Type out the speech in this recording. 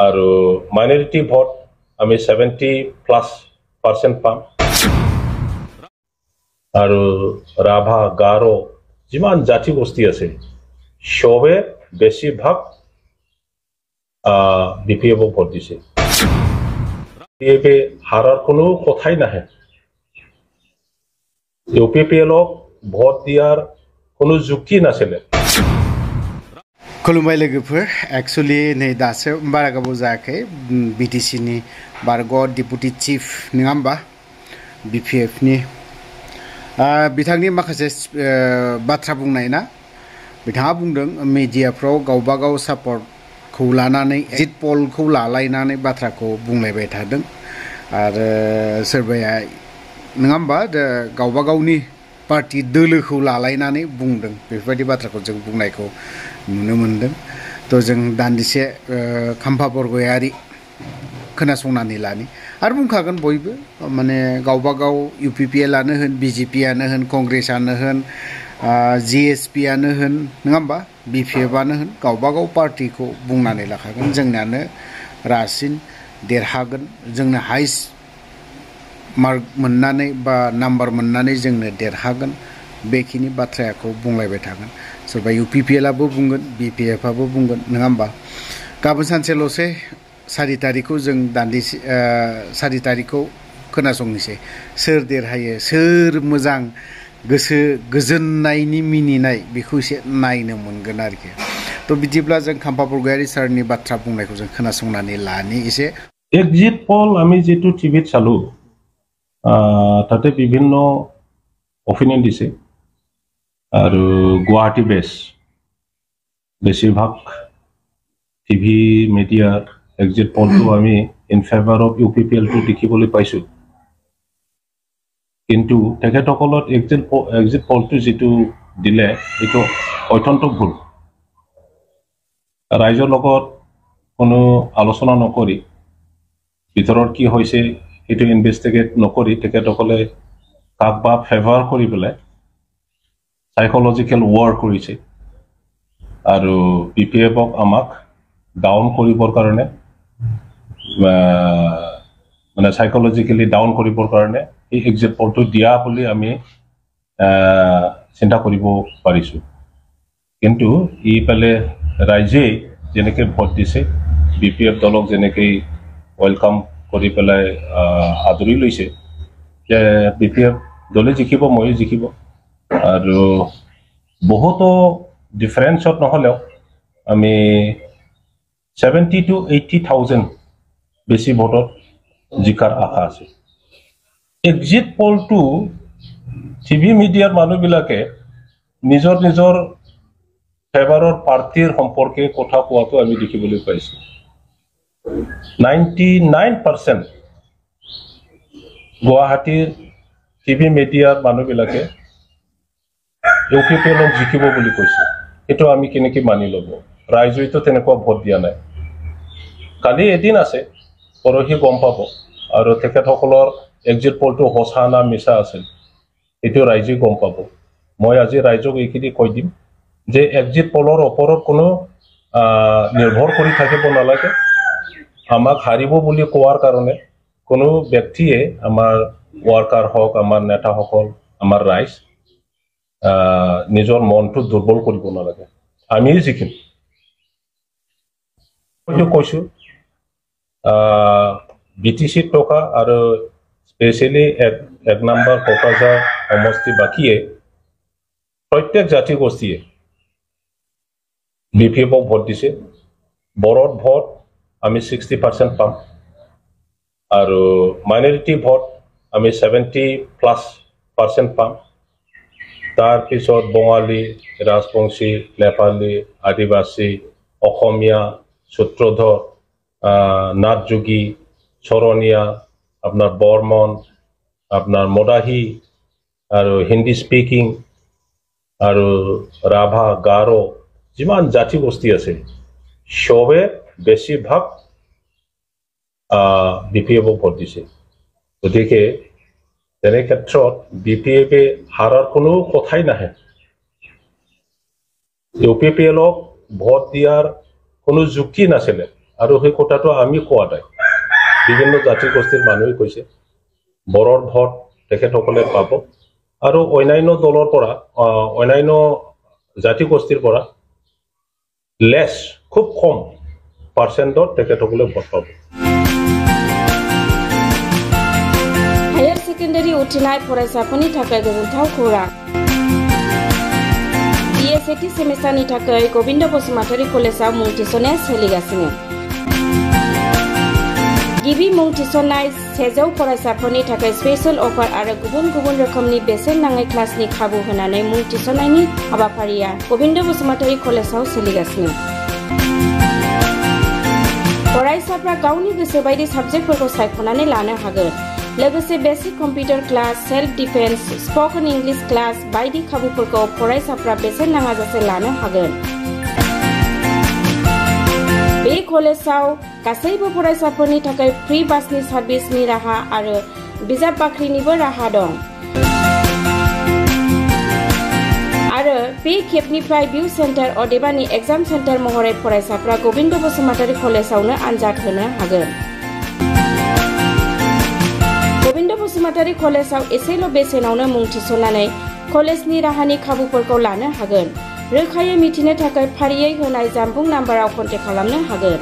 আৰু minority vote আমি 70+ পাম আৰু ৰাভা গাৰো যিমান জাতি গোষ্ঠী আছে সবে বেছিভাগ বিপিএফ ভোট দিছে বিপিএফ হারার কোনো কথাই নাহে ইউপিপিএলক ভোট দিয়ার কোনো যুক্তি নাছিলে खुलुमबाय लोगोफोर एक्चुअली नै दासो बारा गोबाव जायाखै बिटिसि नि बारग' डिपुटि चिफ नङा होमबा बिपिएफ नि बिथांनि माखासे बाथ्रा बुंनाय ना बिथाङा बुंदों मिडियाफ्राव गावबा गाव सापर्टखौ लानानै एग्जिट पलखौ लालायनानै बाथ्राखौ बुंलायबाय थादों आरो सोरबाया नङा होमबा गावबा गावनि पार्टी दोलोखौ लालायनानै बुंदों बेफोरबायदि बाथ्राखौ जों बुंनायखौ नुनो मोनदों तो जों दान्दिसे खाम्फा बरगयारि खोनासंनानै लानि आरो बुंखागोन बयबो माने गावबा गाव इउपिपिएलआनो होन बिजेपिआनो होन कंग्रेसआनो होन जिएसपिआनो होन नङा होमबा बिपिएफआनो होन गावबा गाव पार्टीखौ बुंनानै लाखागोन जोंनानो रासिन देरहागोन जोंनो हाइस्ट मार्क मोननानै बा नाम्बार मोननानै जोंनो देरहागोन बेखिनि बाथ्राखौ बुंलायबाय थागोन सोरबा इउपिपिएलआबो बुंगोन बिपिएफआबो बुंगोन नङा होमबा गाबोन सानसेल'सै 4 तारिखखौ जों दान्दिसे 4 तारिखखौ खोनासंनोसै सोर देरहायो सोर मोजां गोसो गोजोननायनि मिनिनाय बेखौ एसे नायनो मोनगोन आरोखि तो बिदिब्ला जों खाम्फा बरगयारि सारनि बाथ्रा बुंनायखौ जों खोनासंनानै लानि एसे एग्जिट पल আমি যেটো টিভিত চালো তাতে বিভিন্ন অপিনিয়ন দিছে আৰু গুৱাহাটী বেস বেছিভাগ টিভি মিডিয়াৰ এক্সিট পলটো আমি ইন ফেভাৰ অফ ইউপিপিএল টু দেখিবলৈ পাইছো কিন্তু তেখেতসকলৰ এক্সিট পলটো যেটো দিলে এটো অত্যন্ত ভুল ৰাইজৰ লগত কোনো আলোচনা নকৰি ভিতৰত কি হৈছে এটো ইনভেস্টিগেট নকৰি তেখেতসকলে কাক বা ফেভাৰ কৰি পেলাই সাইকোলজিক্যাল ওয়াৰ কৰিছে আৰু বিপিএফক আমাক ডাউন কৰিবৰ কাৰণে মানে সাইকোলজিক্যালি ডাউন কৰিবৰ কাৰণে এই এক্সিট পলটো দিয়া বুলি আমি চিন্তা কৰিব পাৰিছো কিন্তু ই পেলে ৰাইজে যেনেকৈ ভোট দিছে বিপিএফ দলক যেনেকৈ ওয়েলকাম কৰি পেলাই আদৰি লৈছে যে বিপিএফ দলে জিকিব মই জিকিব আৰু বহুত ডিফাৰেন্সত নহলেও আমি 70 to 80,000 বেছি ভোটত জিকাৰ আশা আছে এক্সিট পলটো টিভি মিডিয়াৰ মানুহবিলাকে নিজৰ নিজৰ ফেভাৰৰ পাৰ্টিৰ সম্পৰ্কে কথা কোৱাটো আমি দেখিবলৈ পাইছো 99% গুৱাহাটীৰ টিভি মিডিয়াৰ মানুহবিলাকে ইউপিপিএলক জিকিব বুলি কৈছে এটো আমি কেনেকৈ মানি লব ৰাইজেতো তেনেকুৱা ভোট দিয়া নাই কালি এদিন আছে পৰহি গম পাব আৰু তেখেতসকলৰ এক্সিট পলটো হসা না মিছা আছে এটো ৰাইজে গম পাব মই আজি ৰাইজক এইখিনি কৈ দিম যে এক্সিট পলৰ ওপৰত কোনো নিৰ্ভৰ কৰি থাকিব নালাগে আমাক হাৰিব বুলি কোৱাৰ কাৰণে কোনো ব্যক্তিয়ে আমাৰ ওয়াৰ্কাৰ হক আমাৰ নেতা সকল আমাৰ ৰাইজ নিজৰ মনটো দুৰ্বল কৰিব নালাগে আমি জিকিম কৈছো বিটিসি টকা আৰু স্পেশালি এক নাম্বাৰ কোকৰাঝাৰ সমষ্টি বাকিয়ে প্ৰত্যেক জাতি গোষ্ঠীয়ে বিপিএফক ভোট দিছে বড়োত ভোট আমি 60% পাম আৰু মাইনৰিটি ভোট আমি 70+ পাম তার পিছত বঙালী রাজবংশী নেপালী আদিবাসী অসমীয়া সূত্রধর নাথযোগী চরণীয়া আপনার বর্মন আপনার মদাহী আর হিন্দি স্পিকিং আর রাভা গারো যিমান জাতি গোষ্ঠী আছে সবে বেশিরভাগ বিপিএফক ভোট দিছে গতিকে তেনে ক্ষেত্ৰত বিপিএফে হাৰাৰ কোনো কথাই নাহে ইউপিপিএলক ভোট দিয়াৰ কোনো যুক্তি নাছিলে আৰু সেই কথাটো আমি কোৱা নাই বিভিন্ন জাতি গোষ্ঠীৰ মানুহে কৈছে বৰৰ ভোট তেখেতসকলে পাব আৰু অন্যান্য দলৰ পৰা অন্যান্য জাতি গোষ্ঠীৰ পৰা লেছ খুব কম পাৰ্চেণ্টত তেখেতসকলে ভোট পাব हायर सेकेन्डारि उथ्रिनाय फरायसाफोरनि थाखाय गोजोनथाव खौरां BA सेथि सेमिस्टारनि थाखाय गोविन्द बसुमतारी कलेजाव मुं थिसननाया सोलिगासिनो गिबि मुं थिसननाय 100 फरायसाफोरनि थाखाय स्पेशल अफार आरो गुबुन गुबुन रोखोमनि बेसेन नाङै क्लासनि खाबु होनानै मुं थिसननायनि हाबाफारिया गोविन्द बसुमतारी कलेजाव सोलिगासिनो फरायसाफ्रा गावनि गोसो बायदि साबजेक्टफोरखौ सायख'नानै लानो हागोन लोगोसे basic computer class self defence spoken English class बायदि खाबुफोरखौ फरायसाफ्रा बेसेन नाङाजासे लानो हागोन बे कलेजाव गासैबो फरायसाफोरनि थाखाय फ्री बासनि सार्भिसनि राहा आरो बिजाब बाख्रिनिबो राहा दं आरो बे खेबनिफ्राय भिउ सेन्टार अदेबानि एग्जाम सेन्टार महरै फरायसाफ्रा गोविन्द बसुमतारी कलेजावनो आनजाद होनो हागोन गोविन्द बसुमतारी कलेजाव एसेल' बेसेनावनो मुं थिसननानै कलेजनि राहानि खाबुफोरखौ लानो हागोन रोखायै मिथिनो थाखाय फारियै होनाय जानबुं नाम्बाराव कन्टेक्ट खालामनो हागोन